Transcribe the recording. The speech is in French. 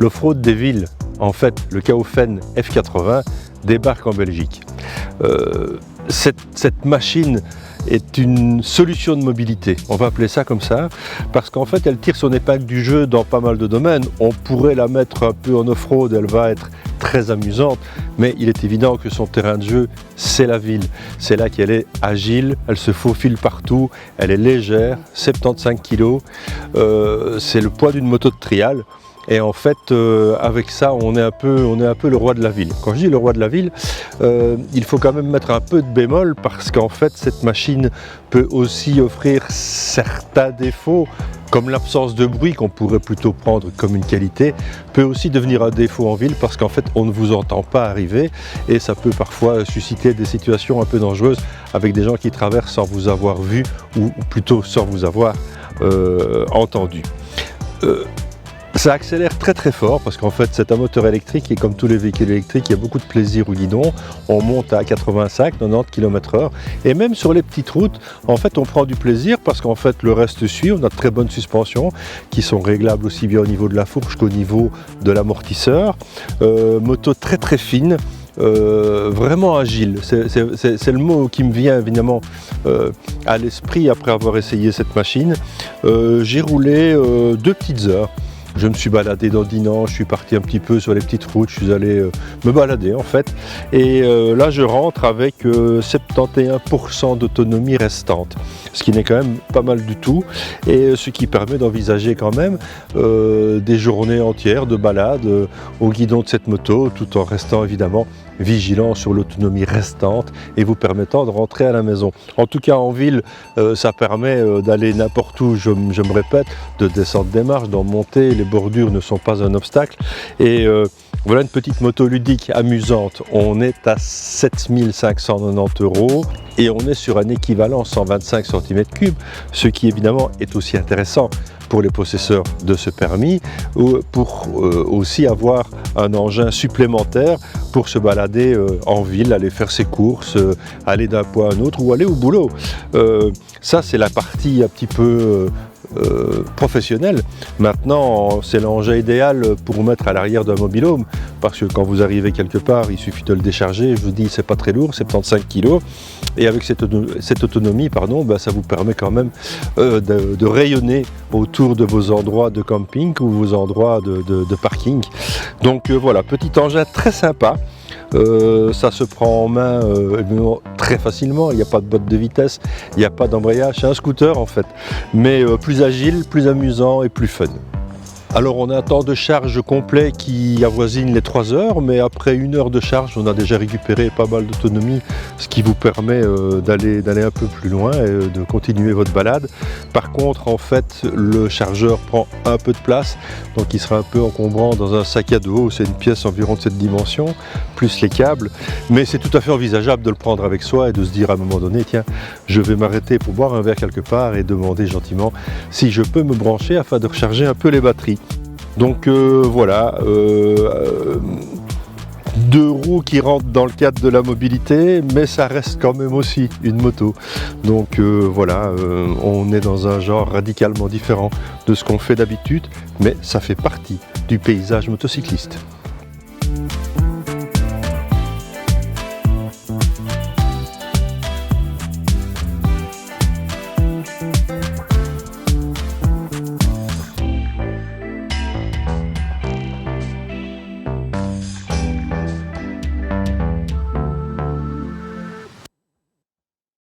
l'off-road des villes, en fait, le Kaofen F80 débarque en Belgique. Cette machine est une solution de mobilité, on va appeler ça comme ça, parce qu'en fait elle tire son épingle du jeu dans pas mal de domaines. On pourrait la mettre un peu en off-road, elle va être très amusante, mais il est évident que son terrain de jeu, c'est la ville. C'est là qu'elle est agile, elle se faufile partout, elle est légère, 75 kg, c'est le poids d'une moto de trial. Et en fait, avec ça, on est un peu le roi de la ville. Quand je dis le roi de la ville, il faut quand même mettre un peu de bémol parce qu'en fait, cette machine peut aussi offrir certains défauts, comme l'absence de bruit qu'on pourrait plutôt prendre comme une qualité, peut aussi devenir un défaut en ville parce qu'en fait, on ne vous entend pas arriver et ça peut parfois susciter des situations un peu dangereuses avec des gens qui traversent sans vous avoir vu ou plutôt sans vous avoir entendu. Ça accélère très très fort parce qu'en fait c'est un moteur électrique et comme tous les véhicules électriques il y a beaucoup de plaisir au guidon. On monte à 85-90 km/h et même sur les petites routes en fait on prend du plaisir parce qu'en fait le reste suit. On a de très bonnes suspensions qui sont réglables aussi bien au niveau de la fourche qu'au niveau de l'amortisseur. Moto très très fine. Vraiment agile, c'est le mot qui me vient évidemment à l'esprit après avoir essayé cette machine. J'ai roulé 2 petites heures. Je me suis baladé dans Dinan, je suis parti un petit peu sur les petites routes, je suis allé me balader en fait. Et là je rentre avec 71% d'autonomie restante, ce qui n'est quand même pas mal du tout. Et ce qui permet d'envisager quand même des journées entières de balade au guidon de cette moto, tout en restant évidemment vigilant sur l'autonomie restante et vous permettant de rentrer à la maison. En tout cas en ville, ça permet d'aller n'importe où, je me répète, de descendre des marches, d'en monter, les bordures ne sont pas un obstacle. Et voilà une petite moto ludique amusante. On est à 7590 € et on est sur un équivalent 125 cm3, ce qui évidemment est aussi intéressant pour les possesseurs de ce permis, ou pour aussi avoir un engin supplémentaire pour se balader en ville, aller faire ses courses, aller d'un point à un autre ou aller au boulot. Ça c'est la partie un petit peu professionnelle. Maintenant c'est l'engin idéal pour mettre à l'arrière d'un mobil-home parce que quand vous arrivez quelque part il suffit de le décharger. Je vous dis c'est pas très lourd, 75 kg et avec cette autonomie pardon, ça vous permet quand même de rayonner autour de vos endroits de camping ou vos endroits de parking. Donc voilà, petit engin très sympa. Ça se prend en main très facilement, il n'y a pas de boîte de vitesse, il n'y a pas d'embrayage, c'est un scooter en fait, mais plus agile, plus amusant et plus fun. Alors on a un temps de charge complet qui avoisine les 3 heures, mais après 1 heure de charge, on a déjà récupéré pas mal d'autonomie, ce qui vous permet d'aller un peu plus loin et de continuer votre balade. Par contre, en fait, le chargeur prend un peu de place, donc il sera un peu encombrant dans un sac à dos. C'est une pièce environ de cette dimension, plus les câbles, mais c'est tout à fait envisageable de le prendre avec soi et de se dire à un moment donné, tiens, je vais m'arrêter pour boire un verre quelque part et demander gentiment si je peux me brancher afin de recharger un peu les batteries. Donc voilà, 2 roues qui rentrent dans le cadre de la mobilité, mais ça reste quand même aussi une moto. Donc voilà, on est dans un genre radicalement différent de ce qu'on fait d'habitude, mais ça fait partie du paysage motocycliste.